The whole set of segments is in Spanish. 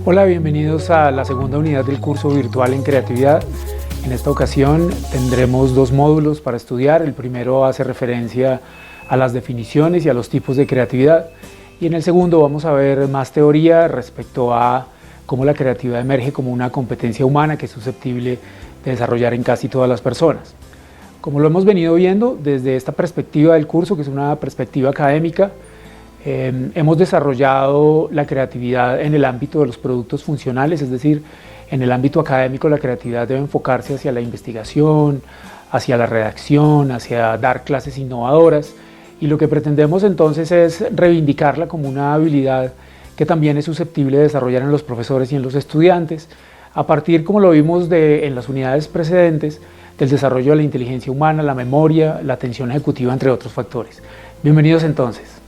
Hola, bienvenidos a la segunda unidad del curso virtual en creatividad. En esta ocasión tendremos dos módulos para estudiar. El primero hace referencia a las definiciones y a los tipos de creatividad. Y en el segundo vamos a ver más teoría respecto a cómo la creatividad emerge como una competencia humana que es susceptible de desarrollar en casi todas las personas. Como lo hemos venido viendo desde esta perspectiva del curso, que es una perspectiva académica, hemos desarrollado la creatividad en el ámbito de los productos funcionales, es decir, en el ámbito académico la creatividad debe enfocarse hacia la investigación, hacia la redacción, hacia dar clases innovadoras, y lo que pretendemos entonces es reivindicarla como una habilidad que también es susceptible de desarrollar en los profesores y en los estudiantes, a partir, como lo vimos en las unidades precedentes, del desarrollo de la inteligencia humana, la memoria, la atención ejecutiva, entre otros factores. Bienvenidos entonces.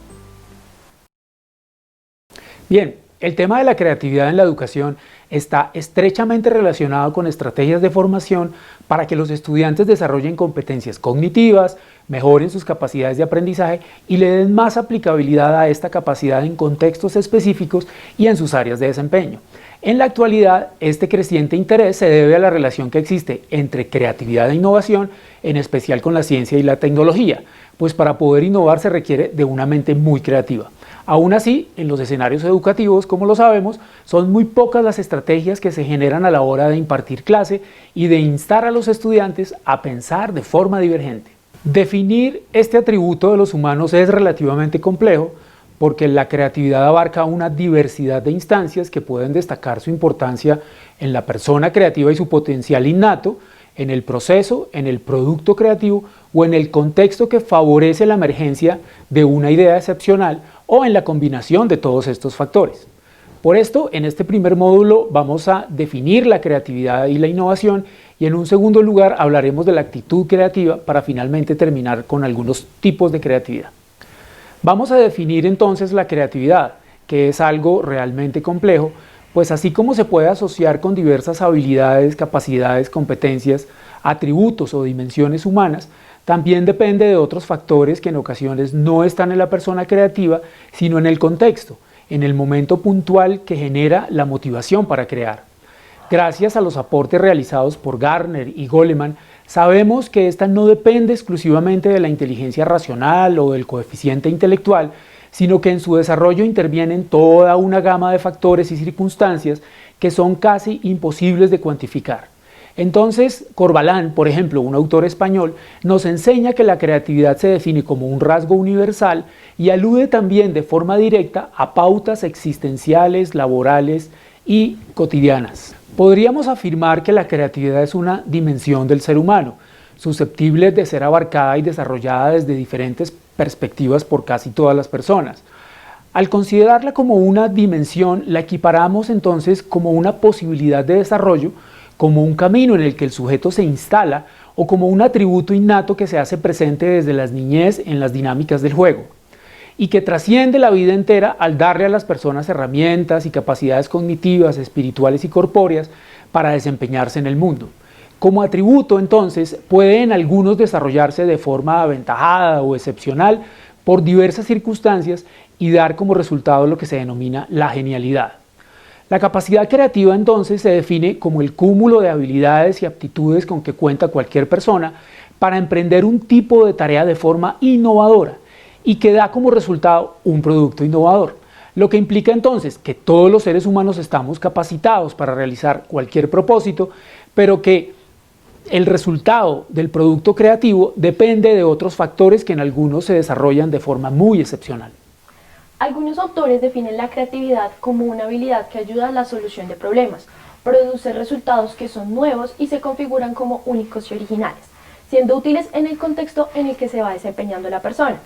Bien, el tema de la creatividad en la educación está estrechamente relacionado con estrategias de formación para que los estudiantes desarrollen competencias cognitivas, mejoren sus capacidades de aprendizaje y le den más aplicabilidad a esta capacidad en contextos específicos y en sus áreas de desempeño. En la actualidad, este creciente interés se debe a la relación que existe entre creatividad e innovación, en especial con la ciencia y la tecnología, pues para poder innovar se requiere de una mente muy creativa. Aún así, en los escenarios educativos, como lo sabemos, son muy pocas las estrategias que se generan a la hora de impartir clase y de instar a los estudiantes a pensar de forma divergente. Definir este atributo de los humanos es relativamente complejo, porque la creatividad abarca una diversidad de instancias que pueden destacar su importancia en la persona creativa y su potencial innato, en el proceso, en el producto creativo o en el contexto que favorece la emergencia de una idea excepcional o en la combinación de todos estos factores. Por esto, en este primer módulo vamos a definir la creatividad y la innovación y en un segundo lugar hablaremos de la actitud creativa para finalmente terminar con algunos tipos de creatividad. Vamos a definir entonces la creatividad, que es algo realmente complejo, pues así como se puede asociar con diversas habilidades, capacidades, competencias, atributos o dimensiones humanas, también depende de otros factores que en ocasiones no están en la persona creativa, sino en el contexto, en el momento puntual que genera la motivación para crear. Gracias a los aportes realizados por Gardner y Goleman, sabemos que esta no depende exclusivamente de la inteligencia racional o del coeficiente intelectual, sino que en su desarrollo intervienen toda una gama de factores y circunstancias que son casi imposibles de cuantificar. Entonces, Corbalán, por ejemplo, un autor español, nos enseña que la creatividad se define como un rasgo universal y alude también de forma directa a pautas existenciales, laborales y cotidianas. Podríamos afirmar que la creatividad es una dimensión del ser humano, susceptible de ser abarcada y desarrollada desde diferentes perspectivas por casi todas las personas. Al considerarla como una dimensión, la equiparamos entonces como una posibilidad de desarrollo, como un camino en el que el sujeto se instala o como un atributo innato que se hace presente desde la niñez en las dinámicas del juego y que trasciende la vida entera al darle a las personas herramientas y capacidades cognitivas, espirituales y corpóreas para desempeñarse en el mundo. Como atributo, entonces, puede en algunos desarrollarse de forma aventajada o excepcional por diversas circunstancias y dar como resultado lo que se denomina la genialidad. La capacidad creativa, entonces, se define como el cúmulo de habilidades y aptitudes con que cuenta cualquier persona para emprender un tipo de tarea de forma innovadora y que da como resultado un producto innovador. Lo que implica entonces que todos los seres humanos estamos capacitados para realizar cualquier propósito, pero que el resultado del producto creativo depende de otros factores que en algunos se desarrollan de forma muy excepcional. Algunos autores definen la creatividad como una habilidad que ayuda a la solución de problemas, produce resultados que son nuevos y se configuran como únicos y originales, siendo útiles en el contexto en el que se va desempeñando la persona.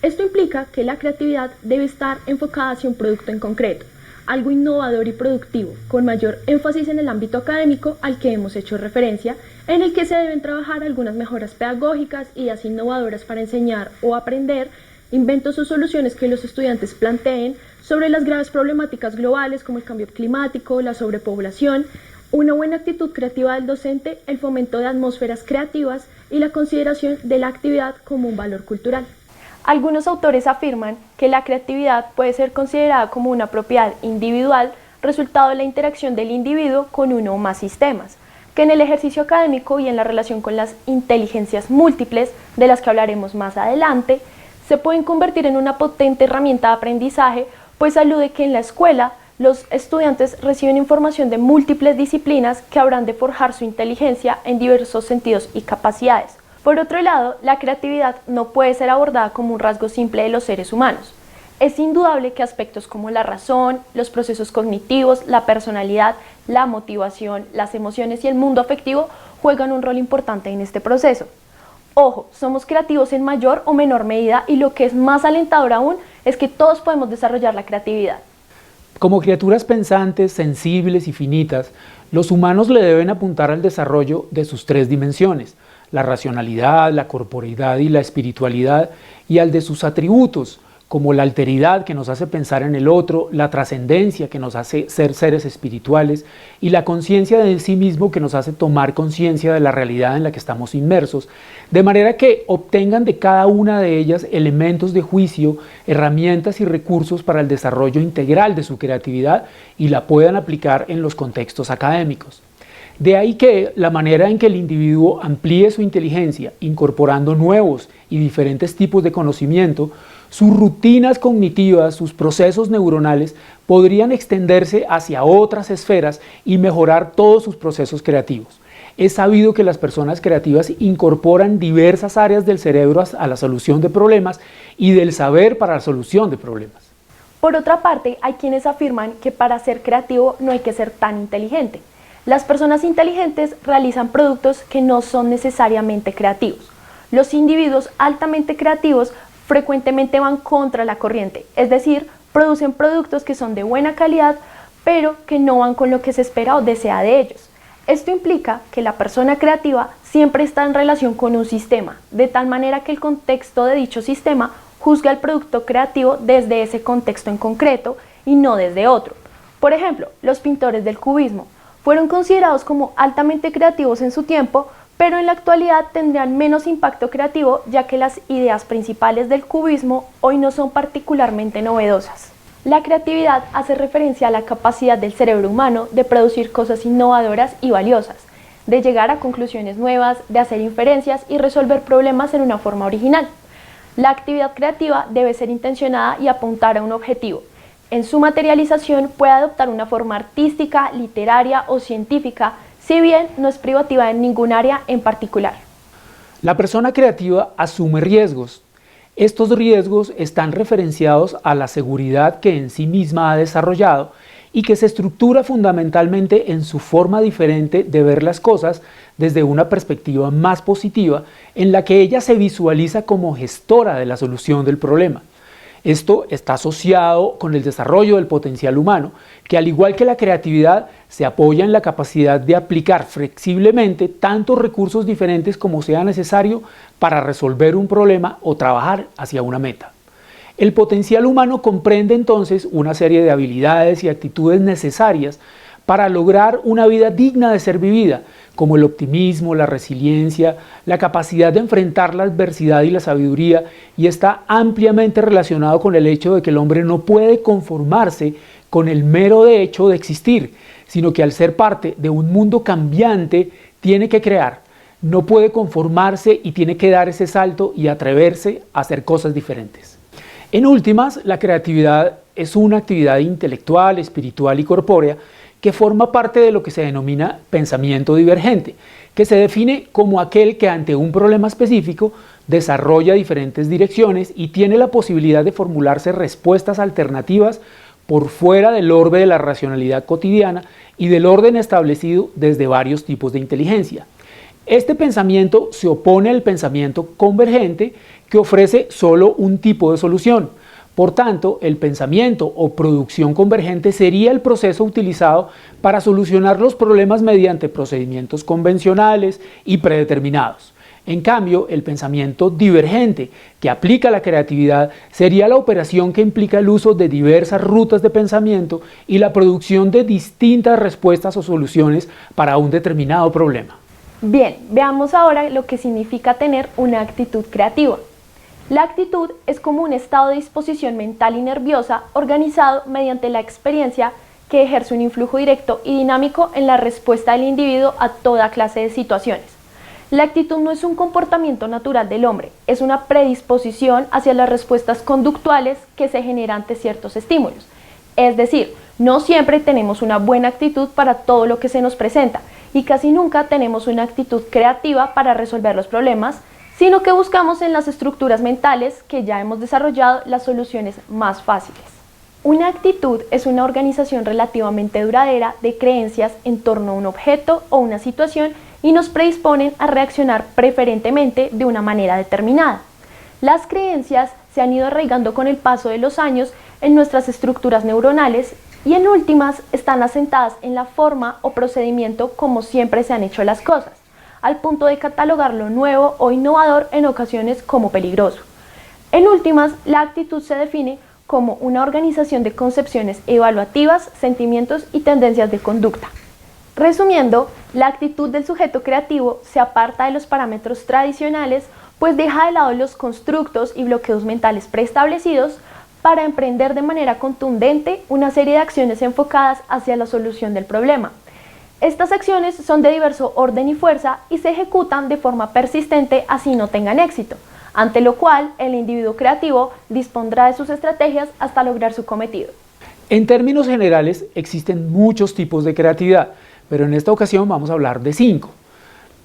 Esto implica que la creatividad debe estar enfocada hacia un producto en concreto, algo innovador y productivo, con mayor énfasis en el ámbito académico al que hemos hecho referencia, en el que se deben trabajar algunas mejoras pedagógicas, ideas innovadoras para enseñar o aprender, inventos o soluciones que los estudiantes planteen sobre las graves problemáticas globales como el cambio climático, la sobrepoblación, una buena actitud creativa del docente, el fomento de atmósferas creativas y la consideración de la actividad como un valor cultural. Algunos autores afirman que la creatividad puede ser considerada como una propiedad individual resultado de la interacción del individuo con uno o más sistemas, que en el ejercicio académico y en la relación con las inteligencias múltiples, de las que hablaremos más adelante, se pueden convertir en una potente herramienta de aprendizaje, pues alude que en la escuela los estudiantes reciben información de múltiples disciplinas que habrán de forjar su inteligencia en diversos sentidos y capacidades. Por otro lado, la creatividad no puede ser abordada como un rasgo simple de los seres humanos. Es indudable que aspectos como la razón, los procesos cognitivos, la personalidad, la motivación, las emociones y el mundo afectivo juegan un rol importante en este proceso. Ojo, somos creativos en mayor o menor medida y lo que es más alentador aún es que todos podemos desarrollar la creatividad. Como criaturas pensantes, sensibles y finitas, los humanos le deben apuntar al desarrollo de sus tres dimensiones, la racionalidad, la corporeidad y la espiritualidad, y al de sus atributos, como la alteridad que nos hace pensar en el otro, la trascendencia que nos hace ser seres espirituales y la conciencia de sí mismo que nos hace tomar conciencia de la realidad en la que estamos inmersos, de manera que obtengan de cada una de ellas elementos de juicio, herramientas y recursos para el desarrollo integral de su creatividad y la puedan aplicar en los contextos académicos. De ahí que la manera en que el individuo amplíe su inteligencia, incorporando nuevos y diferentes tipos de conocimiento, sus rutinas cognitivas, sus procesos neuronales podrían extenderse hacia otras esferas y mejorar todos sus procesos creativos. Es sabido que las personas creativas incorporan diversas áreas del cerebro a la solución de problemas y del saber para la solución de problemas. Por otra parte, hay quienes afirman que para ser creativo no hay que ser tan inteligente. Las personas inteligentes realizan productos que no son necesariamente creativos. Los individuos altamente creativos frecuentemente van contra la corriente, es decir, producen productos que son de buena calidad, pero que no van con lo que se espera o desea de ellos. Esto implica que la persona creativa siempre está en relación con un sistema, de tal manera que el contexto de dicho sistema juzga el producto creativo desde ese contexto en concreto y no desde otro. Por ejemplo, los pintores del cubismo fueron considerados como altamente creativos en su tiempo, pero en la actualidad tendrían menos impacto creativo ya que las ideas principales del cubismo hoy no son particularmente novedosas. La creatividad hace referencia a la capacidad del cerebro humano de producir cosas innovadoras y valiosas, de llegar a conclusiones nuevas, de hacer inferencias y resolver problemas en una forma original. La actividad creativa debe ser intencionada y apuntar a un objetivo. En su materialización puede adoptar una forma artística, literaria o científica, si bien no es privativa en ningún área en particular. La persona creativa asume riesgos. Estos riesgos están referenciados a la seguridad que en sí misma ha desarrollado y que se estructura fundamentalmente en su forma diferente de ver las cosas desde una perspectiva más positiva en la que ella se visualiza como gestora de la solución del problema. Esto está asociado con el desarrollo del potencial humano, que al igual que la creatividad, se apoya en la capacidad de aplicar flexiblemente tantos recursos diferentes como sea necesario para resolver un problema o trabajar hacia una meta. El potencial humano comprende entonces una serie de habilidades y actitudes necesarias para lograr una vida digna de ser vivida, como el optimismo, la resiliencia, la capacidad de enfrentar la adversidad y la sabiduría, y está ampliamente relacionado con el hecho de que el hombre no puede conformarse con el mero hecho de existir, sino que al ser parte de un mundo cambiante tiene que crear, no puede conformarse y tiene que dar ese salto y atreverse a hacer cosas diferentes. En últimas, la creatividad es una actividad intelectual, espiritual y corpórea que forma parte de lo que se denomina pensamiento divergente, que se define como aquel que ante un problema específico desarrolla diferentes direcciones y tiene la posibilidad de formularse respuestas alternativas por fuera del orbe de la racionalidad cotidiana y del orden establecido desde varios tipos de inteligencia. Este pensamiento se opone al pensamiento convergente, que ofrece solo un tipo de solución. Por tanto, el pensamiento o producción convergente sería el proceso utilizado para solucionar los problemas mediante procedimientos convencionales y predeterminados. En cambio, el pensamiento divergente, que aplica la creatividad, sería la operación que implica el uso de diversas rutas de pensamiento y la producción de distintas respuestas o soluciones para un determinado problema. Bien, veamos ahora lo que significa tener una actitud creativa. La actitud es como un estado de disposición mental y nerviosa organizado mediante la experiencia que ejerce un influjo directo y dinámico en la respuesta del individuo a toda clase de situaciones. La actitud no es un comportamiento natural del hombre, es una predisposición hacia las respuestas conductuales que se generan ante ciertos estímulos. Es decir, no siempre tenemos una buena actitud para todo lo que se nos presenta y casi nunca tenemos una actitud creativa para resolver los problemas, sino que buscamos en las estructuras mentales que ya hemos desarrollado las soluciones más fáciles. Una actitud es una organización relativamente duradera de creencias en torno a un objeto o una situación y nos predisponen a reaccionar preferentemente de una manera determinada. Las creencias se han ido arraigando con el paso de los años en nuestras estructuras neuronales y en últimas están asentadas en la forma o procedimiento como siempre se han hecho las cosas, al punto de catalogar lo nuevo o innovador en ocasiones como peligroso. En últimas, la actitud se define como una organización de concepciones evaluativas, sentimientos y tendencias de conducta. Resumiendo, la actitud del sujeto creativo se aparta de los parámetros tradicionales, pues deja de lado los constructos y bloqueos mentales preestablecidos para emprender de manera contundente una serie de acciones enfocadas hacia la solución del problema. Estas acciones son de diverso orden y fuerza y se ejecutan de forma persistente así no tengan éxito, ante lo cual el individuo creativo dispondrá de sus estrategias hasta lograr su cometido. En términos generales, existen muchos tipos de creatividad, pero en esta ocasión vamos a hablar de 5.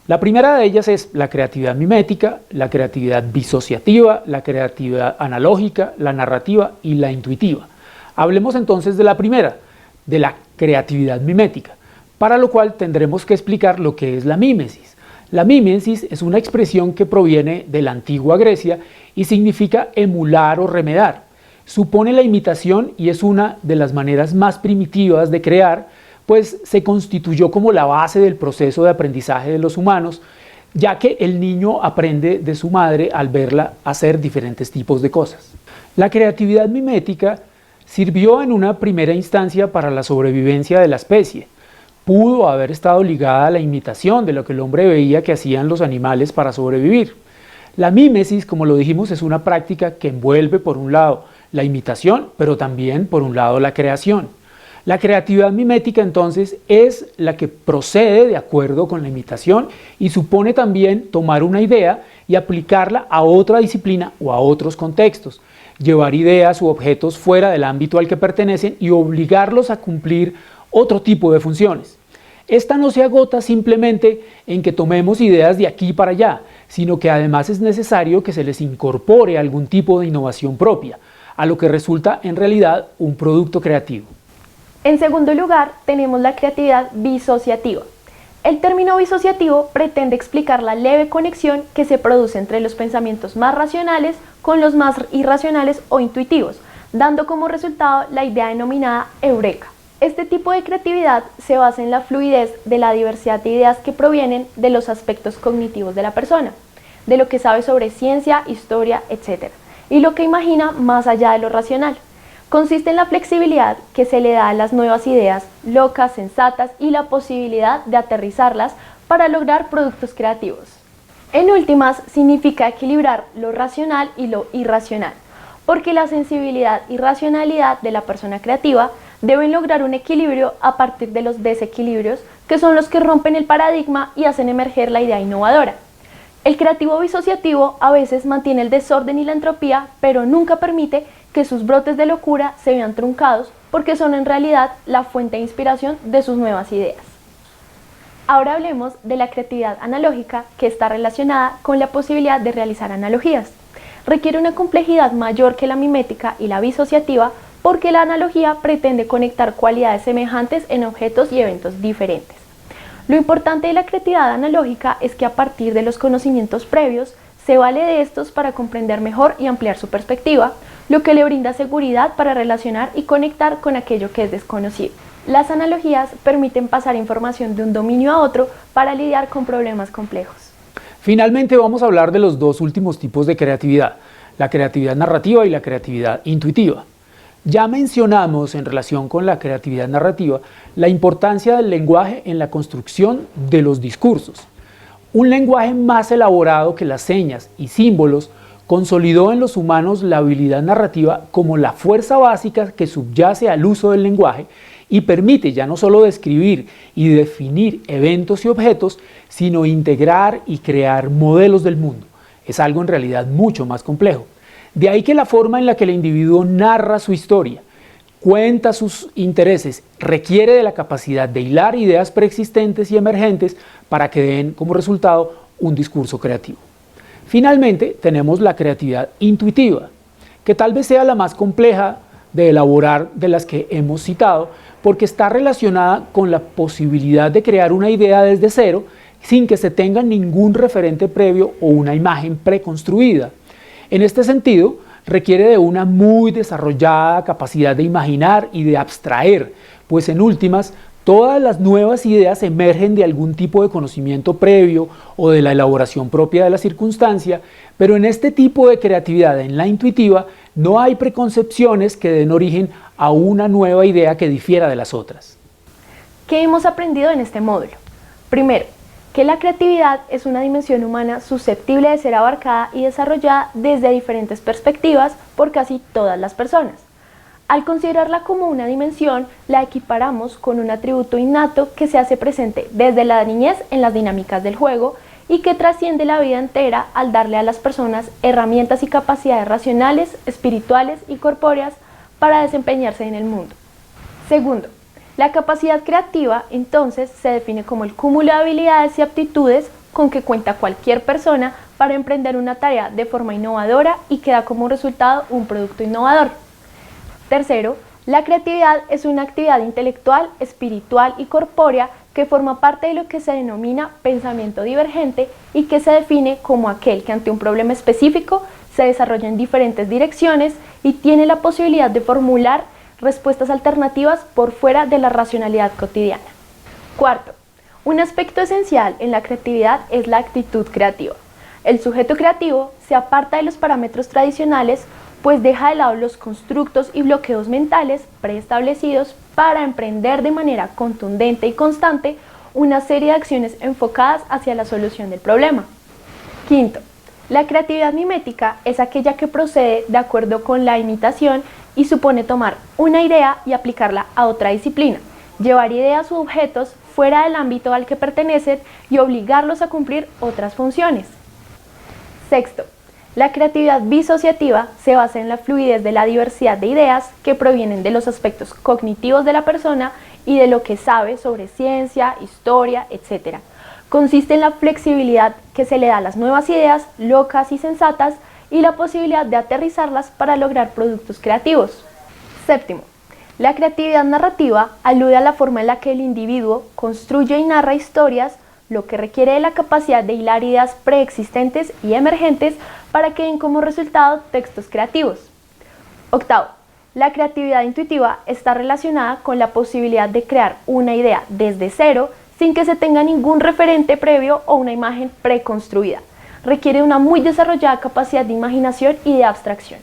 La primera de ellas es la creatividad mimética, la creatividad disociativa, la creatividad analógica, la narrativa y la intuitiva. Hablemos entonces de la primera, de la creatividad mimética, para lo cual tendremos que explicar lo que es la mímesis. La mímesis es una expresión que proviene de la antigua Grecia y significa emular o remedar. Supone la imitación y es una de las maneras más primitivas de crear, pues se constituyó como la base del proceso de aprendizaje de los humanos, ya que el niño aprende de su madre al verla hacer diferentes tipos de cosas. La creatividad mimética sirvió en una primera instancia para la sobrevivencia de la especie. Pudo haber estado ligada a la imitación de lo que el hombre veía que hacían los animales para sobrevivir. La mímesis, como lo dijimos, es una práctica que envuelve por un lado la imitación, pero también por un lado la creación. La creatividad mimética entonces es la que procede de acuerdo con la imitación y supone también tomar una idea y aplicarla a otra disciplina o a otros contextos, llevar ideas u objetos fuera del ámbito al que pertenecen y obligarlos a cumplir otro tipo de funciones. Esta no se agota simplemente en que tomemos ideas de aquí para allá, sino que además es necesario que se les incorpore algún tipo de innovación propia, a lo que resulta en realidad un producto creativo. En segundo lugar, tenemos la creatividad disociativa. El término disociativo pretende explicar la leve conexión que se produce entre los pensamientos más racionales con los más irracionales o intuitivos, dando como resultado la idea denominada eureka. Este tipo de creatividad se basa en la fluidez de la diversidad de ideas que provienen de los aspectos cognitivos de la persona, de lo que sabe sobre ciencia, historia, etc., y lo que imagina más allá de lo racional. Consiste en la flexibilidad que se le da a las nuevas ideas, locas, sensatas, y la posibilidad de aterrizarlas para lograr productos creativos. En últimas, significa equilibrar lo racional y lo irracional, porque la sensibilidad y racionalidad de la persona creativa deben lograr un equilibrio a partir de los desequilibrios, que son los que rompen el paradigma y hacen emerger la idea innovadora. El creativo disociativo a veces mantiene el desorden y la entropía, pero nunca permite que sus brotes de locura se vean truncados, porque son en realidad la fuente de inspiración de sus nuevas ideas. Ahora hablemos de la creatividad analógica, que está relacionada con la posibilidad de realizar analogías. Requiere una complejidad mayor que la mimética y la disociativa, porque la analogía pretende conectar cualidades semejantes en objetos y eventos diferentes. Lo importante de la creatividad analógica es que a partir de los conocimientos previos, se vale de estos para comprender mejor y ampliar su perspectiva, lo que le brinda seguridad para relacionar y conectar con aquello que es desconocido. Las analogías permiten pasar información de un dominio a otro para lidiar con problemas complejos. Finalmente vamos a hablar de los dos últimos tipos de creatividad, la creatividad narrativa y la creatividad intuitiva. Ya mencionamos en relación con la creatividad narrativa la importancia del lenguaje en la construcción de los discursos. Un lenguaje más elaborado que las señas y símbolos consolidó en los humanos la habilidad narrativa como la fuerza básica que subyace al uso del lenguaje y permite ya no solo describir y definir eventos y objetos, sino integrar y crear modelos del mundo. Es algo en realidad mucho más complejo. De ahí que la forma en la que el individuo narra su historia, cuenta sus intereses, requiere de la capacidad de hilar ideas preexistentes y emergentes para que den como resultado un discurso creativo. Finalmente, tenemos la creatividad intuitiva, que tal vez sea la más compleja de elaborar de las que hemos citado, porque está relacionada con la posibilidad de crear una idea desde cero sin que se tenga ningún referente previo o una imagen preconstruida. En este sentido, requiere de una muy desarrollada capacidad de imaginar y de abstraer, pues en últimas, todas las nuevas ideas emergen de algún tipo de conocimiento previo o de la elaboración propia de la circunstancia, pero en este tipo de creatividad, en la intuitiva, no hay preconcepciones que den origen a una nueva idea que difiera de las otras. ¿Qué hemos aprendido en este módulo? Primero, que la creatividad es una dimensión humana susceptible de ser abarcada y desarrollada desde diferentes perspectivas por casi todas las personas. Al considerarla como una dimensión, la equiparamos con un atributo innato que se hace presente desde la niñez en las dinámicas del juego y que trasciende la vida entera al darle a las personas herramientas y capacidades racionales, espirituales y corpóreas para desempeñarse en el mundo. Segundo, la capacidad creativa entonces se define como el cúmulo de habilidades y aptitudes con que cuenta cualquier persona para emprender una tarea de forma innovadora y que da como resultado un producto innovador. Tercero, la creatividad es una actividad intelectual, espiritual y corpórea que forma parte de lo que se denomina pensamiento divergente y que se define como aquel que ante un problema específico se desarrolla en diferentes direcciones y tiene la posibilidad de formular respuestas alternativas por fuera de la racionalidad cotidiana. Cuarto, un aspecto esencial en la creatividad es la actitud creativa. El sujeto creativo se aparta de los parámetros tradicionales, pues deja de lado los constructos y bloqueos mentales preestablecidos para emprender de manera contundente y constante una serie de acciones enfocadas hacia la solución del problema. Quinto, la creatividad mimética es aquella que procede de acuerdo con la imitación y supone tomar una idea y aplicarla a otra disciplina, llevar ideas u objetos fuera del ámbito al que pertenecen y obligarlos a cumplir otras funciones. Sexto, la creatividad disociativa se basa en la fluidez de la diversidad de ideas que provienen de los aspectos cognitivos de la persona y de lo que sabe sobre ciencia, historia, etc. Consiste en la flexibilidad que se le da a las nuevas ideas, locas y sensatas, y la posibilidad de aterrizarlas para lograr productos creativos. Séptimo, la creatividad narrativa alude a la forma en la que el individuo construye y narra historias, lo que requiere de la capacidad de hilar ideas preexistentes y emergentes para que den como resultado textos creativos. Octavo, la creatividad intuitiva está relacionada con la posibilidad de crear una idea desde cero sin que se tenga ningún referente previo o una imagen preconstruida. Requiere una muy desarrollada capacidad de imaginación y de abstracción.